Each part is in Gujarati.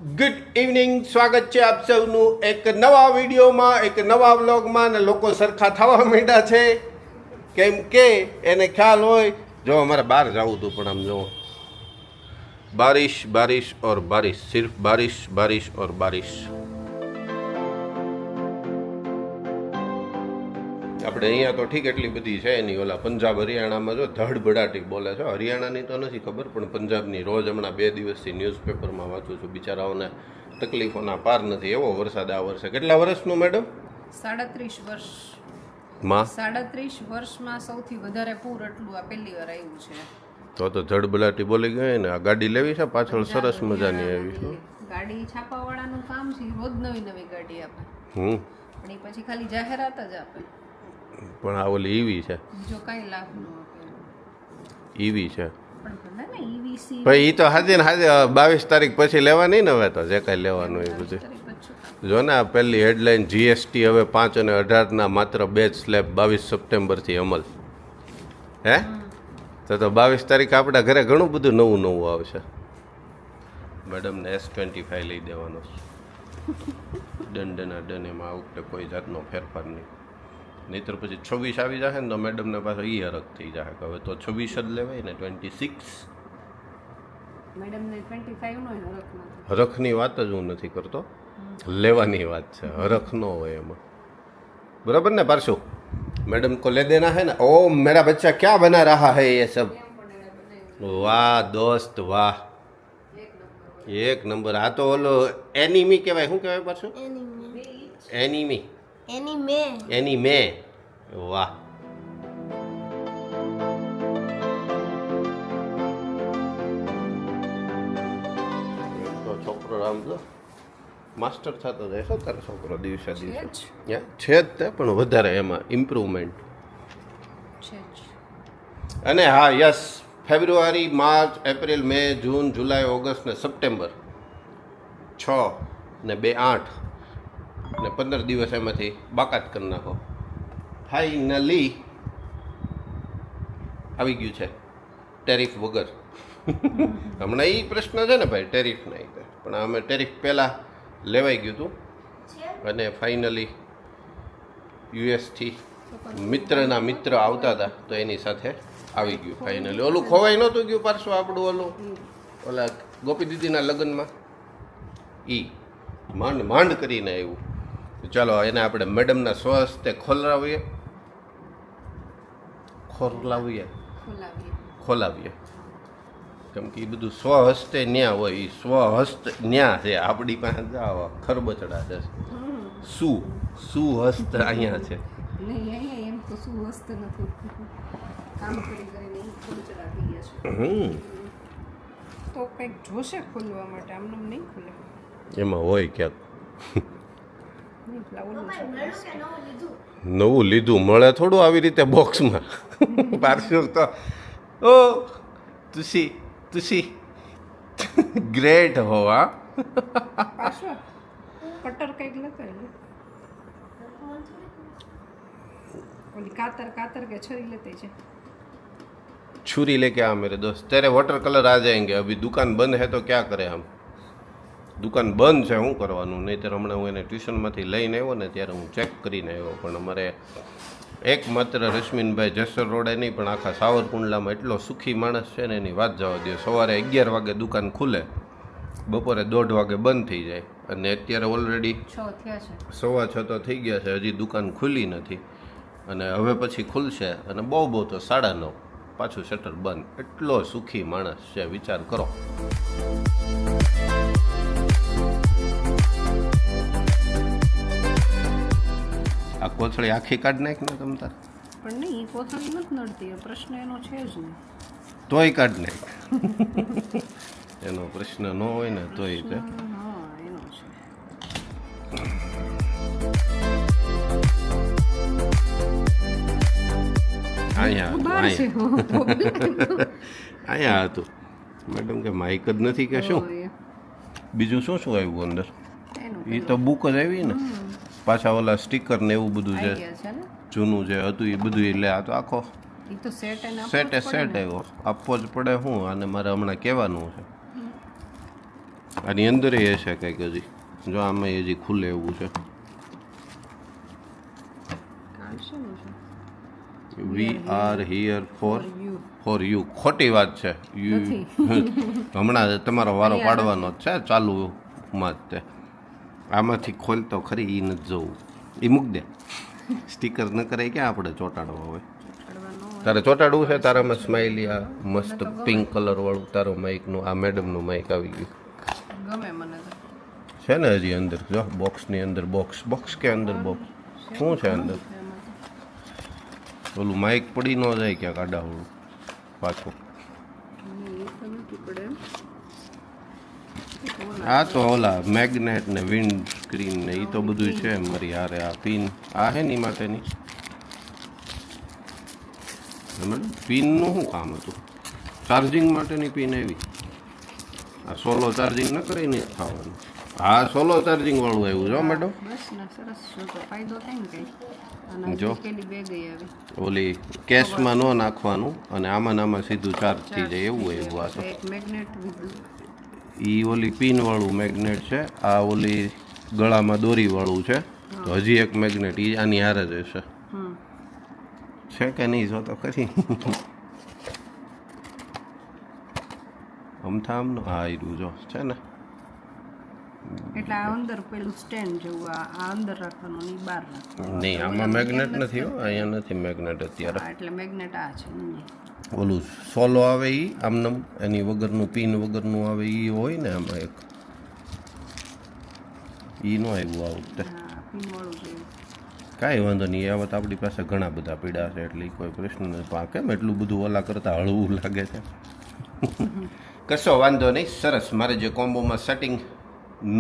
ગુડ ઇવનિંગ, સ્વાગત છે આપ સૌનું એક નવા વિડીયોમાં, એક નવા વ્લોગમાં. ને લોકો સરખા થવા માંડ્યા છે કેમ કે એને ખ્યાલ હોય. જો અમારે બહાર જવું હતું પણ આમ જો બારિશ બારિશ ઓર બારિશ, સિર્ફ બારિશ બારિશ ઓર બારિશ. આપણે અહીંયા તો ઠીક એટલી બધી છે નહીં. ઓલા પંજાબ હરિયાણામાં જો ધડબડાટી બોલે છે. હરિયાણાની તો નથી ખબર, પણ પંજાબની રોજ હમણાં 2 દિવસથી ન્યૂઝપેપરમાં વાંચું છું. બિચારાઓને તકલીફોના પાર નથી. એવો વરસાદ આ વર્ષે. કેટલા વર્ષનું મેડમ? 37 વર્ષ માં 37 વર્ષમાં સૌથી વધારે પૂર એટલું આ પહેલી વાર આવ્યું છે. તો ધડબડાટી બોલી ગઈ ને. આ ગાડી લેવી છે પાછળ, સરસ મજાની આવી છે. ગાડી છાપાવાળાનું કામ છે, રોજ નવી નવી ગાડી આપે. પણ એ પછી ખાલી જાહેરાત જ આપે, આ ઓલી ઈવી છે, બીજો કાંઈ લાભ ન આપે. ઈવી છે પણ ભલે ને ઈવીસી ભાઈ. ઈ તો હાજે ને હાજે 22 તારીખ પછી લેવાની ને. હવે તો જે કાંઈ લેવાનું એ બધું જો ને. આ પહેલી હેડલાઇન, જીએસટી હવે 5 અને 18ના માત્ર 2 જ સ્લેબ 22 સપ્ટેમ્બરથી અમલ. હે તો 22 તારીખ આપણા ઘરે ઘણું બધું નવું નવું આવશે. મેડમને S25 લઈ દેવાનો. દંડના દંડ, એમાં આ વખતે કોઈ જાતનો ફેરફાર નહીં. નહીતર પછી 26 આવી જશે ને તો મેડમને પાછો ઈ હરખ થઈ જશે કે હવે તો 26 જ લેવાય ને 26. મેડમને 25 નો હરખ નથી. હરખની વાત જ હું નથી કરતો, લેવાની વાત છે. હરખ ન હોય એમાં, બરાબર ને પારસુ? मैडम को ले देना है ना. ओ मेरा बच्चा क्या बना रहा है ये सब. વાહ દોસ્ત વાહ, એક નંબર. આ તો ઓલો એનિમી કહેવાય. શું કહેવાય પાછું? એનિમી. એનિમે. વાહ. તો છોકરો આમ જો માસ્ટર થતો જાય છે તારો છોકરો દિવસે દિવસે. છે જ તે, પણ વધારે એમાં ઇમ્પ્રુવમેન્ટ છે જ. અને હા યસ, ફેબ્રુઆરી, માર્ચ, એપ્રિલ, મે, જૂન, જુલાઈ, ઓગસ્ટ ને સપ્ટેમ્બર, 6 ને 2 8 ને 15 દિવસ એમાંથી બાકાત કરી નાખો. ફાઇનલી આવી ગયું છે ટેરિફ વગર. હમણાં એ પ્રશ્ન છે ને ભાઈ, ટેરિફ નહીં, પણ અમે ટેરિફ પહેલાં લેવાઈ ગયું હતું અને ફાઇનલી યુએસથી મિત્રના મિત્ર આવતા હતા તો એની સાથે આવી ગયું ફાઇનલી. ઓલું ખોવાઈ નહોતું ગયું પાછું આપણું ઓલું ઓલા ગોપી દીદીના લગ્નમાં, ઈ માંડ માંડ કરીને આવ્યું. ચાલો એને આપણે મેડમના સ્વહસ્તે ખોલાવીએ કેમ કે એ બધું સ્વહસ્તે ન્યા હોય. એ સ્વહસ્ત ન્યા છે, આપણી પાસે જાવ ખરબચડા છે. સુહસ્ત અહીંયા છે. નહીં, અહીંયા એમ તો શું હસ્ત નથી, કામ કરી કરીને ખોલચડા થઈ ગયા છે. તો કંઈક જોશે ખોલવા માટે, આમને નહીં ખુલે. એમાં હોય ક્યાંક નહીં, ઓલું છે. નવું લીધું મળે થોડું આવી રીતે બોક્સમાં. પાર્સલ તો ઓ તુસી ગ્રેટ હો. હા પાછો કટર કંઈક લેતા ઓલી કાતર કે છરી લેતી છે. छुरी लेके आ मेरे दोस्त, तेरे वाटर कलर आ जाएंगे. अभी दुकान बंद है तो क्या करें हम. દુકાન બંધ છે, શું કરવાનું? નહીંતર હમણાં હું એને ટ્યુશનમાંથી લઈને આવ્યો ને ત્યારે હું ચેક કરીને આવ્યો. પણ અમારે એકમાત્ર રશ્મિનભાઈ જેસર રોડે નહીં પણ આખા સાવરકુંડલામાં એટલો સુખી માણસ છે ને એની વાત જવા દે. સવારે 11 વાગે દુકાન ખુલે, બપોરે 1:30 વાગે બંધ થઈ જાય. અને અત્યારે ઓલરેડી 6 થયા છે, 6:15 તો થઈ ગયા છે, હજી દુકાન ખુલી નથી. અને હવે પછી ખુલશે અને બહુ તો 9:30 પાછું શટર બંધ. એટલો સુખી માણસ છે, વિચાર કરો. આ કોથળી આખી કાઢ નાખ ને તમ તાર. પણ નહીં, એ કોથળી નથી નડતી, એ પ્રશ્ન એનો છે જ નહીં. તોય કાઢ નાખ. એનો પ્રશ્ન ન હોય ને તોય તે. હા, એનો છે. અહીંયા હતું મેડમ કે માઇક જ નથી કે શું બીજું શું શું આવ્યું અંદર? એ તો બુક જ આવી ને. પાછા ઓલા સ્ટીકર ને એવું બધું છે, જૂનું જે હતું એ બધું. એટલે આ તો આખો સેટ આવ્યો, આપવો જ પડે. હું આને મારે હમણાં કહેવાનું છે આની અંદર એ હશે કંઈક હજી, જો આમાં હજી ખુલે એવું છે. કાઢશેનું છે we are here for you. For you. ખોટી વાત છે. યુ નથી. હમણાં તમારો વારો પાડવાનો જ છે ચાલુમાં જ તે. આમાંથી ખોલતો ખરી એ નથી જોવું, એ મૂક દે. સ્ટીકર ન કરે ક્યાં આપણે ચોંટાડવા હોય. તારે ચોંટાડવું છે તારામાં સ્માઇલી આ મસ્ત પિંક કલર વાળું તારો માઇકનું, આ મેડમનું માઇક આવી ગયું ગમે મને તો. છે ને હજી અંદર. જો બોક્સની અંદર બોક્સ કે અંદર બોક્સ શું છે અંદર? ઓલું માઇક પડી ન જાય ક્યાંક આડાવડું પાછું. આ તો ઓલા મેગ્નેટ ને વિન્ડ સ્ક્રીન ને એ તો બધું છે મારી હારે. આ પિન આ હે ની માટેની પિનનું શું કામ હતું? ચાર્જિંગ માટેની પિન એવી. આ સોલો ચાર્જિંગ ન કરીને જ થવાનું. હા સોલો ચાર્જિંગ વાળું આવ્યું જો મેડમ. બસ ને સરસ જો તો ફાયદો થાય ને કઈ. અને જો. પેલી બે ગઈ આવી. ઓલી કેશમાં ન નાખવાનું અને આમાં ને આમાં સીધું ચાર્જ થઈ જાય એવું એવું. આ તો એક મેગ્નેટ ઈ ઓલી પિન વાળું મેગ્નેટ છે. આ ઓલી ગળામાં દોરી વાળું છે. તો હજી એક મેગ્નેટ ઈ આની હારે જ હશે. છે કે નહીં જો તો ખરી. અમથા આમનો હા ઈરું જો છે ને. એટલે આ અંદર પેલું સ્ટેન્ડ જેવું આ અંદર રાખવાનું ને ઈ બહાર રાખવાનું. નહીં આમાં મેગ્નેટ નથી હો, અહીંયા નથી મેગ્નેટ અત્યારે. હા એટલે મેગ્નેટ આ છે નહીં. ઓલું સોલો આવે ઈ આમનમ એની વગરનું પિન વગરનું આવે ઈ હોય ને આમાં એક. ઈ નો આવ્યું આ વખતે. હા પિન વાળું છે. કાંઈ વાંધો નહીં. આ વખત આપણી પાસે ઘણા બધા પીડા છે એટલે કોઈ પ્રશ્ન નથી. પણ કેમ એટલું બધું ઓલા કરતાં હળવું લાગે છે? કશો વાંધો નહીં. સરસ. મારે જે કોમ્બોમાં સેટિંગ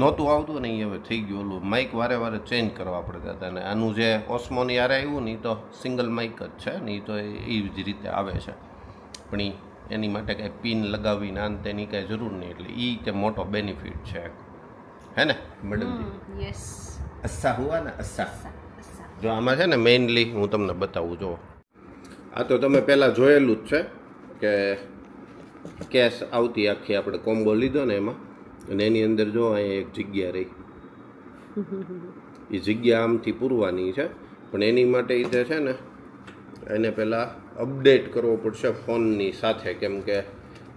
નહોતું આવતું ને એ હવે થઈ ગયું. ઓલું માઇક વારે વારે ચેન્જ કરવા પડતા હતા. અને આનું જે ઓસ્મોની યારે આવ્યું ને એ તો સિંગલ માઇક જ છે ને એ તો એ જ રીતે આવે છે. પણ એની માટે કાંઈ પિન લગાવીને આન તેની કાંઈ જરૂર નહીં. એટલે એ તે મોટો બેનિફિટ છે હે ને મેડમજી? યસ. અસ્સા હુઆ ને અસ્સા. જો આમાં છે ને મેઇનલી હું તમને બતાવું. જો આ તો તમે પહેલાં જોયેલું જ છે કે કેશ આવતી આખી આપણે કોમ્બો લીધો ને એમાં. અને એની અંદર જો અહીંયા એક જગ્યા રહી. એ જગ્યા આમથી પૂરવાની છે. પણ એની માટે એ છે ને એને પહેલાં અપડેટ કરવો પડશે ફોનની સાથે. કેમ કે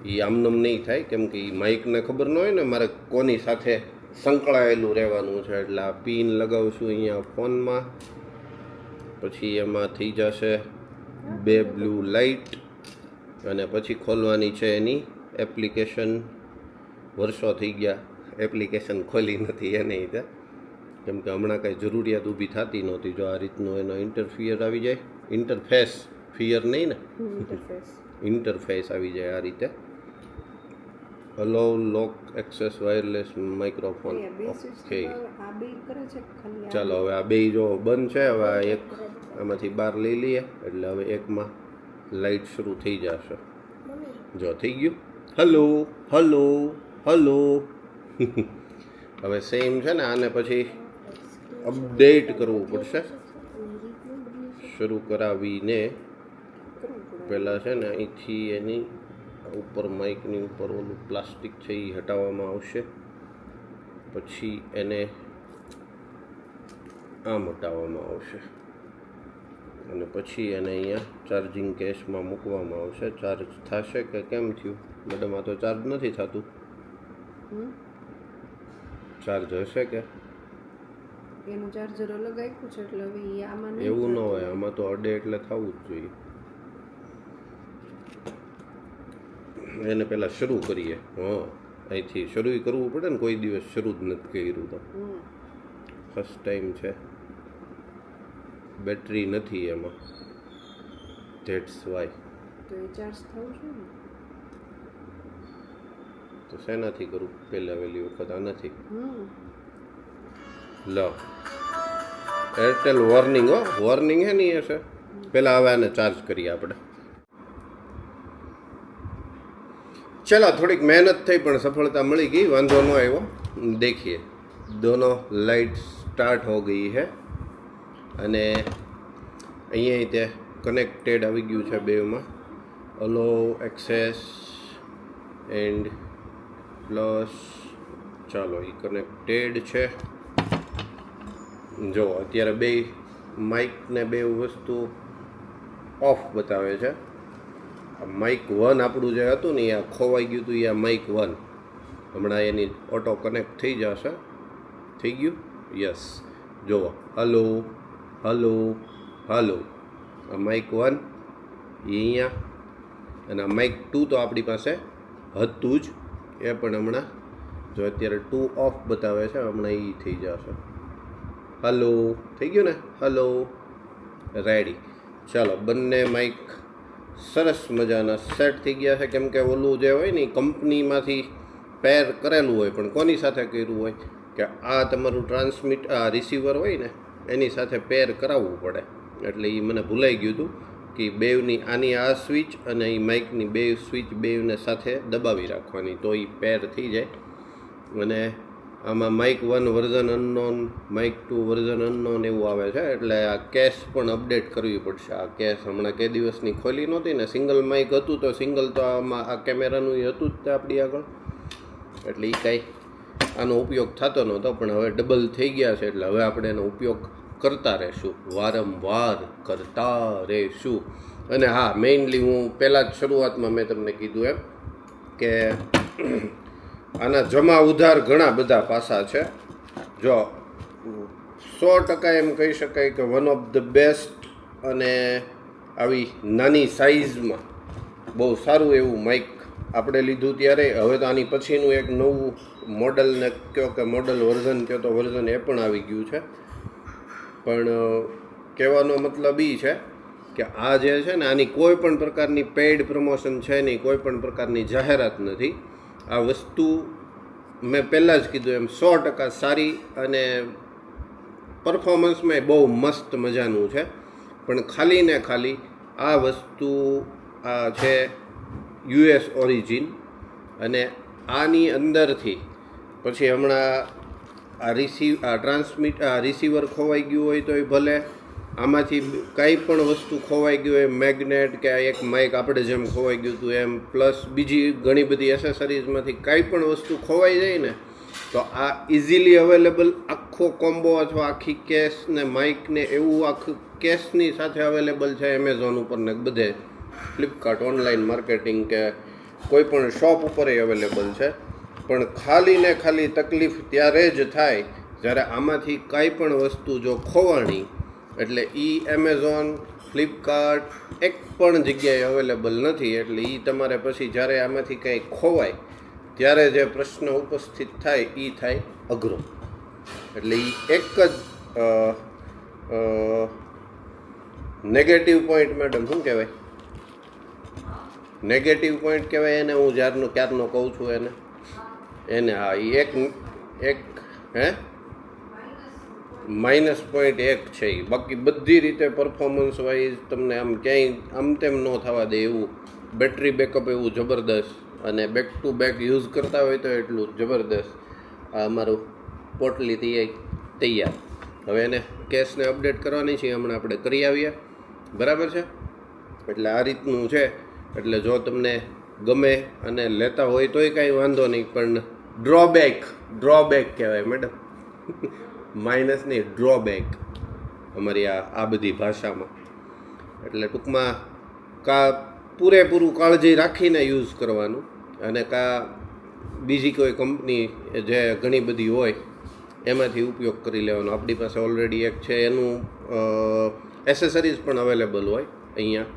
એ આમનમ નહીં થાય. કેમ કે એ માઇકને ખબર ન હોય ને મારે કોની સાથે સંકળાયેલું રહેવાનું છે. એટલે આ પિન લગાવશું અહીંયા ફોનમાં. પછી એમાં થઈ જશે બે બ્લુ લાઇટ. અને પછી ખોલવાની છે એની એપ્લિકેશન. વર્ષો થઈ ગયા એપ્લિકેશન ખોલી નથી એને રીતે. કેમ કે હમણાં કાંઈ જરૂરિયાત ઊભી થતી નહોતી. જો આ રીતનું એનો ઇન્ટરફિયર આવી જાય. ઇન્ટરફેસ ફિયર નહીં ને, ઇન્ટરફેસ આવી જાય આ રીતે. અલો લોક એક્સેસ વાયરલેસ માઇક્રોફોન. ઓકે ચાલો હવે આ બે જો બંધ છે. હવે આ એક આમાંથી બહાર લઈ લઈએ એટલે હવે એકમાં લાઇટ શરૂ થઈ જશે. જો થઈ ગયું. Hello hello hello. હવે સેમ છે ને આને પછી અપડેટ કરવું પડશે. શરૂ કરાવીને પહેલાં છે ને અહીંથી એની ઉપર માઇકની ઉપર ઓલું પ્લાસ્ટિક છે એ હટાવવામાં આવશે. પછી એને આમ હટાવવામાં આવશે. અને પછી એને અહીંયા ચાર્જિંગ કેસમાં મૂકવામાં આવશે. ચાર્જ થશે કે કેમ થયું મેડમ? આ તો ચાર્જ નથી થતું. ચાર્જ હશે કે? એનું ચાર્જર અલગ આપ્યું છે એટલે હવે આમાં એવું ન હોય. આમાં તો અડે એટલે થવું જ જોઈએ. એને પહેલાં શરૂ કરીએ. હા અહીંથી શરૂ કરવું પડે ને. કોઈ દિવસ શરૂ જ નથી કર્યું તો ફર્સ્ટ ટાઈમ છે. બેટરી નથી એમાં. That's why. તો એ ચાર્જ થવું છે ને. તો શેનાથી કરું? પહેલાં વહેલી વખત આ નથી. લો એરટેલ વોર્નિંગ. હો વોર્નિંગ હે નહીં હશે. પહેલાં હવે આને ચાર્જ કરીએ આપણે. चलो थोड़ी मेहनत थी पण सफलता मिली गई. वांधो न आयो. देखिए दोनों लाइट स्टार्ट हो गई है. અને અહીંયા તે કનેક્ટેડ આવી ગયું છે બેમાં. અલો એક્સેસ એન્ડ પ્લસ ચાલો એ કનેક્ટેડ છે. જો અત્યારે બે માઇક ને બે વસ્તુ ઓફ બતાવે છે. માઇક 1 આપણું જે હતું ને એ ખોવાઈ ગયું હતું, એ માઇક 1 હમણાં એની ઓટો કનેક્ટ થઈ જશે. થઈ ગયું? યસ. જુઓ, હલો હલો હલો. આ માઇક 1 એ અહીંયા, અને આ માઇક 2 તો આપણી પાસે હતું જ, એ પણ હમણાં જો અત્યારે 2 ઓફ બતાવે છે, હમણાં એ થઈ જશે. હલો થઈ ગયું ને? Hello, ready. ચાલો, બંને માઇક સરસ મજાના સેટ થઈ ગયા છે. કેમ કે ઓલું જે હોય ને કંપનીમાંથી પેર કરેલું હોય, પણ કોની સાથે કર્યું હોય કે આ તમારું રિસીવર હોય ને એની સાથે પેર કરાવવું પડે. એટલે એ મને ભૂલાઈ ગયું હતું કે બેવની આની આ સ્વિચ અને એ માઇકની બે સ્વિચ બેવને સાથે દબાવી રાખવાની, તો એ પેર થઈ જાય. અને આમાં mike 1 version unknown, mike 2 version unknown એવું આવે છે. એટલે આ કેસ પણ અપડેટ કરવી પડશે. આ કેસ હમણાં કે દિવસની ખોલી નહોતી ને, સિંગલ માઇક હતું તો સિંગલ તો આમાં આ કેમેરાનું હતું જ તે આપણી આગળ, એટલે એ કાંઈ આનો ઉપયોગ થતો નહોતો. પણ હવે ડબલ થઈ ગયા છે, એટલે હવે આપણે એનો ઉપયોગ કરતા રહેશું, વારંવાર કરતા રહેશું. અને હા, મેઇનલી હું પહેલાં જ શરૂઆતમાં મેં તમને કીધું એમ કે આના જમા ઉધાર ઘણા બધા પાસા છે. જો 100% એમ કહી શકાય કે વન ઓફ ધ બેસ્ટ, અને આવી નાની સાઇઝમાં બહુ સારું એવું માઇક આપણે લીધું ત્યારે. હવે તો આની પછીનું એક નવું મોડલને કહો કે મોડલ વર્ઝન કહો તો વર્ઝન એ પણ આવી ગયું છે. પણ કહેવાનો મતલબ એ છે કે આ જે છે ને, આની કોઈ પણ પ્રકારની પેઇડ પ્રમોશન છે નહીં, કોઈ પણ પ્રકારની જાહેરાત નથી. આ વસ્તુ મેં પહેલાં જ કીધું એમ 100% સારી, અને પરફોર્મન્સમાં બહુ મસ્ત મજાનું છે. પણ ખાલી ને ખાલી આ વસ્તુ આ છે US ઓરિજિન, અને આની અંદરથી પછી હમણાં આ રિસીવર ખોવાઈ ગયું હોય તો એ ભલે, આમાંથી કાંઈ પણ વસ્તુ ખોવાઈ ગયું હોય, મેગ્નેટ કે એક માઇક આપણે જેમ ખોવાઈ ગયું હતું એમ, પ્લસ બીજી ઘણી બધી એસેસરીઝમાંથી કાંઈ પણ વસ્તુ ખોવાઈ જાય ને, તો આ ઇઝીલી અવેલેબલ આખો કોમ્બો અથવા આખી કેસ ને માઇક ને એવું આખું કેસની સાથે અવેલેબલ છે એમેઝોન ઉપર ને બધે, ફ્લિપકાર્ટ, ઓનલાઈન માર્કેટિંગ કે કોઈ પણ શોપ ઉપર અવેલેબલ છે. પણ ખાલી ને ખાલી તકલીફ ત્યારે જ થાય જ્યારે આમાંથી કાંઈ પણ વસ્તુ જો ખોવાણી, એટલે એમેઝોન, ફ્લિપકાર્ટ એક પણ જગ્યાએ અવેલેબલ નથી. એટલે તમારે પછી જ્યારે આમાંથી કંઈ ખોવાય ત્યારે જે પ્રશ્ન ઉપસ્થિત થાય એ થાય અઘરો. એટલે એક જ નેગેટિવ પોઈન્ટ, મેડમ શું કહેવાય, નેગેટિવ પોઈન્ટ કહેવાય એને, હું ક્યારનો કહું છું એને હા, એક હે માઇનસ પોઈન્ટ એક છે. બાકી બધી રીતે પરફોર્મન્સ વાઇઝ તમને આમ ક્યાંય આમ તેમ ન થવા દે એવું, બેટરી બેકઅપ એવું જબરદસ્ત, અને બેક ટુ બેક યુઝ કરતા હોય તો એટલું જબરદસ્ત. આ અમારું પોટલી તૈયાર. હવે એને કેસને અપડેટ કરવાની છે, હમણાં આપણે કરી આવીએ, બરાબર છે. એટલે આ રીતનું છે. એટલે જો તમને ગમે અને લેતા હોય તોય કાંઈ વાંધો નહીં, પણ ડ્રોબેક કહેવાય મેડમ, માઇનસ નહીં, ડ્રોબેક અમારી આ બધી ભાષામાં. એટલે ટૂંકમાં પૂરેપૂરું કાળજી રાખીને યુઝ કરવાનું, અને બીજી કોઈ કંપની જે ઘણી બધી હોય એમાંથી ઉપયોગ કરી લેવાનો. આપણી પાસે ઓલરેડી એક છે, એનું એસેસરીઝ પણ અવેલેબલ હોય અહીંયા,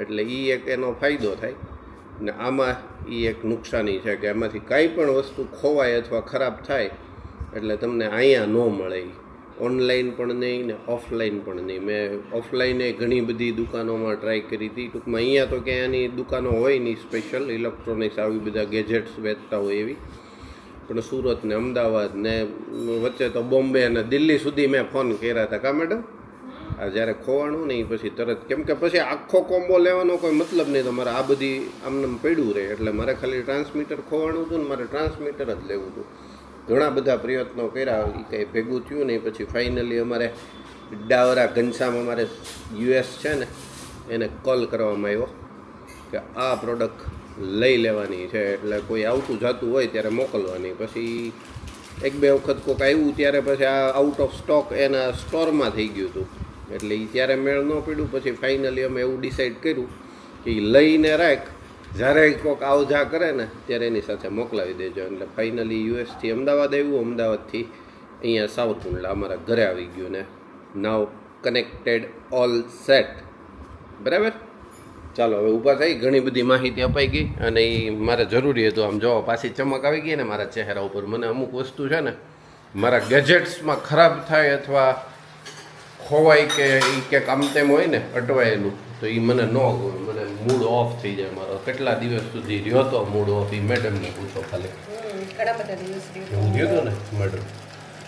એટલે એ એક એનો ફાયદો થાય. ને આમાં એ એક નુકસાની છે કે એમાંથી કાંઈ પણ વસ્તુ ખોવાય અથવા ખરાબ થાય એટલે તમને અહીંયા ન મળે. ઓનલાઈન પણ નહીં ને ઓફલાઈન પણ નહીં. મેં ઓફલાઈને ઘણી બધી દુકાનોમાં ટ્રાય કરી હતી. ટૂંકમાં અહીંયા તો ક્યાંય એની દુકાનો હોય નહીં સ્પેશિયલ ઇલેક્ટ્રોનિક્સ આવી બધા ગેજેટ્સ વેચતા હોય એવી, પણ સુરત ને અમદાવાદ ને વચ્ચે તો બોમ્બે અને દિલ્હી સુધી મેં ફોન કર્યા હતા. કા મેડમ? આ જ્યારે ખોવાનું ને એ પછી તરત, કેમ કે પછી આખો કોમ્બો લેવાનો કોઈ મતલબ નહીં, તો મારે આ બધી આમને પડ્યું રહે. એટલે મારે ખાલી ટ્રાન્સમીટર ખોવાનું હતું ને મારે ટ્રાન્સમીટર જ લેવું હતું. ઘણા બધા પ્રયત્નો કર્યા, એ કંઈ ભેગું થયું નહીં. પછી ફાઇનલી અમારે ડાવરા ઘનશ્યામ અમારે US છે ને એને કોલ કરવામાં આવ્યો કે આ પ્રોડક્ટ લઈ લેવાની છે, એટલે કોઈ આવતું જતું હોય ત્યારે મોકલવાની. પછી એક બે વખત કોઈક આવ્યું ત્યારે પછી આ આઉટ ઓફ સ્ટોક એના સ્ટોરમાં થઈ ગયું હતું, એટલે એ ત્યારે મેળ ન પડ્યું. પછી ફાઇનલી અમે એવું ડિસાઈડ કર્યું કે ઈ લઈને રાખ, જ્યારે કોઈક આવ જા કરે ને ત્યારે એની સાથે મોકલાવી દેજો. એટલે ફાઇનલી યુએસથી અમદાવાદ આવ્યું, અમદાવાદથી અહીંયા સાઉથ એટલે અમારા ઘરે આવી ગયું ને નાવ કનેક્ટેડ ઓલ સેટ. બરાબર, ચાલો હવે ઊભા થઈ. ઘણી બધી માહિતી અપાઈ ગઈ અને એ મારે જરૂરી હતું. આમ જો પાછી ચમક આવી ગઈ ને મારા ચહેરા ઉપર. મને અમુક વસ્તુ છે ને મારા ગેજેટ્સમાં ખરાબ થાય અથવા ખોવાય કે એ ક્યાંક આમ તેમ હોય ને અટવાયેલું, તો એ મને ન ગમે. મને મૂડ ઓફ થઈ જાય મારો. કેટલા દિવસ સુધી રહ્યો તો મૂડ ઓફ, એ મેડમને પૂછો ખાલી. ઘણા બધા દિવસ એવું થયું હતું ને મેડમ.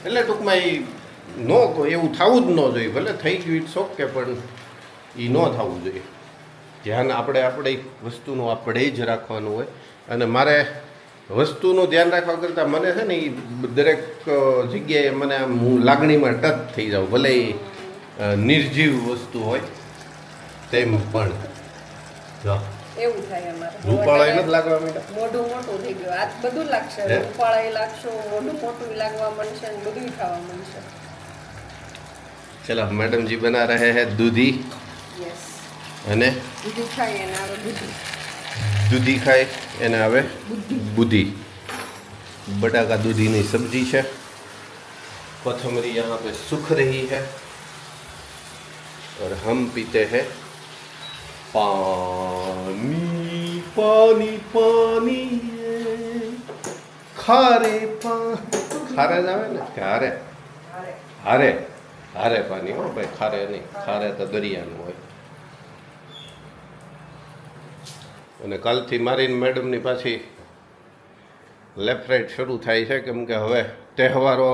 એટલે ટૂંકમાં એ એવું થવું જ ન જોઈએ. ભલે થઈ ગયું ઇટ્સ ઓકે, પણ એ ન થવું જોઈએ. ધ્યાન આપણી વસ્તુનું આપણે જ રાખવાનું હોય. અને મારે વસ્તુનું ધ્યાન રાખવા કરતાં મને છે ને એ દરેક જગ્યાએ મને આમ હું લાગણીમાં ટચ થઈ જાઉં, ભલે એ નિર્જીવ વસ્તુ હોય તેમ પણ. એવું થાય અમારે. રૂપાળા નથી લાગવા માંડ્યા, મોઢું મોટું થઈ ગયું. આ બધું લાગશે, રૂપાળા લાગશો, મોઢું મોટું લાગવા માંડશે ને બધું થવા માંડશે. ચલો મેડમજી બના રહે હે દૂધી. યસ, અને દૂધી ખાય એને આવે બુદ્ધિ. દૂધી ખાય એને આવે બુद्धि. बटाका दूधी की सब्जी है. कोथमरी यहाँ पे सूख रही है और हम पीते हैं पानी. पानी पानी खारे खारे जावे ने हारे हारे हारे पानी हो भाई, खारे नहीं. खारे तो दरियाનું હોય. અને કાલથી મારી મેડમની પાછી લેફ્ટ રાઈટ શરૂ થાય છે, કેમ કે હવે તહેવારો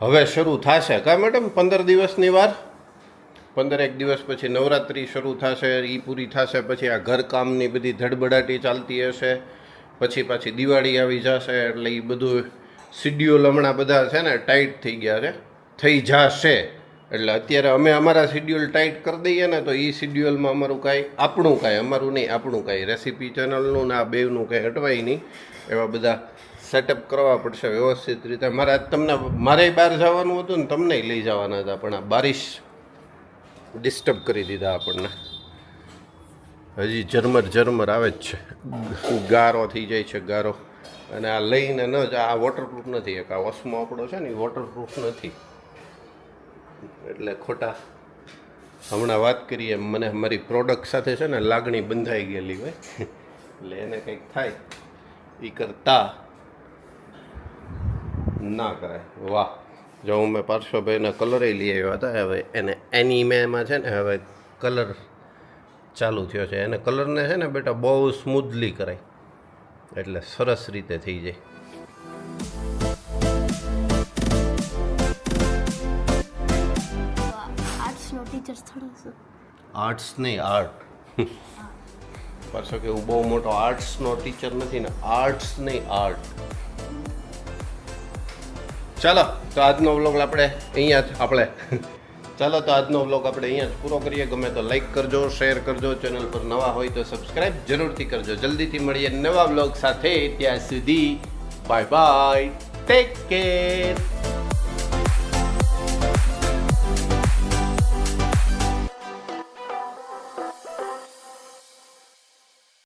હવે શરૂ થશે. કા મેડમ 15 દિવસની વાર, 15 દિવસ પછી નવરાત્રિ શરૂ થશે, એ પૂરી થશે. પછી આ ઘરકામની બધી ધડબડાટી ચાલતી હશે, પછી પાછી દિવાળી આવી જશે. એટલે એ બધું શિડ્યુલ હમણાં બધા છે ને ટાઈટ થઈ ગયા છે, થઈ જશે. એટલે અત્યારે અમે અમારા શિડ્યુલ ટાઈટ કરી દઈએ ને તો એ શિડ્યુલમાં અમારું કાંઈ અમારું નહીં આપણું કાંઈ રેસીપી ચેનલનું ને આ બેવનું કાંઈ હટવાય નહીં. એવા બધા સેટઅપ કરવા પડશે વ્યવસ્થિત રીતે. મારે બહાર જવાનું હતું ને તમને લઈ જવાના હતા, પણ આ બારિશ ડિસ્ટર્બ કરી દીધા આપણને. હજી ઝરમર આવે જ છે, ગારો થઈ જાય છે ગારો. અને આ લઈને ન જ આ વોટરપ્રૂફ નથી. એક આ ઓસ્મો આપણો છે ને એ વોટરપ્રૂફ નથી, એટલે ખોટા. હમણાં વાત કરીએ મને મારી પ્રોડક્ટ સાથે છે ને લાગણી બંધાઈ ગયેલી હોય, એટલે એને કંઈક થાય એ કરતા ના કરાય. વાહ, જો હું મેં પાર્શ્વભાઈને કલરે લઈ આવ્યા હતા. હવે એને એનિમેમાં છે ને હવે કલર ચાલુ થયો છે. એને કલરને છે ને બેટા બહુ સ્મૂથલી કરાય, એટલે સરસ રીતે થઈ જાય. આર્ટ્સ નહીં, આર્ટ. પાછો કે હું બહુ મોટો આર્ટ્સનો ટીચર નથી ને, આર્ટ્સ નહીં આર્ટ. ચાલો તો આજનો વ્લોગ આપણે અહીંયા જ ચાલો તો આજનો વ્લોગ આપણે અહીંયા જ પૂરો કરીએ. ગમે તો લાઈક કરજો, શેર કરજો, ચેનલ પર નવા હોય તો સબસ્ક્રાઈબ જરૂરથી કરજો. જલ્દીથી મળીએ નવા વ્લોગ સાથે. ત્યાં સુધી બાય બાય, ટેક કેર.